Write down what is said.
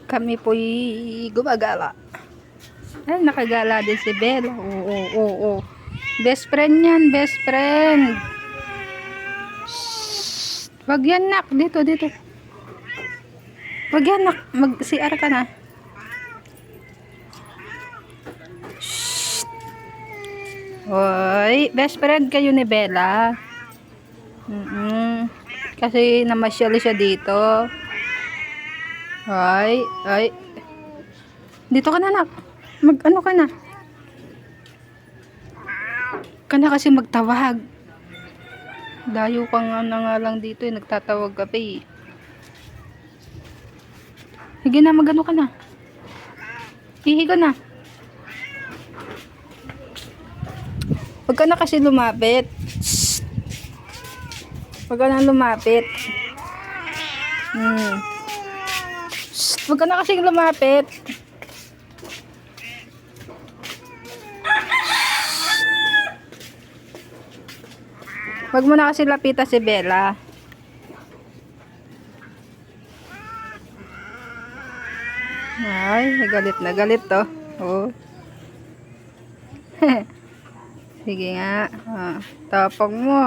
Kami po'y gumagala. Ay, nakagala din si Bella. Oo. Best friend yan, best friend. Shhh. Wag yan, nak. Dito. Wag yan, nak. Mag-CR ka na. Shhh. Hoy, best friend kayo ni Bella. Kasi namasyal siya dito. Ay. Dito ka na, nak. Mag-ano ka na. Kana kasi magtawag. Dayo ka nga na nga lang dito eh. Nagtatawag ka pa eh. Sige na, mag-ano ka na. Ihi ka na. Huwag ka na kasi lumapit. Shhh. Huwag ka na lumapit. Shhh. Huwag ka na kasi lumapit. Huwag mo na kasi lapita si Bella. Ay, galit na galit to. Oh. Sige nga. Tapang mo.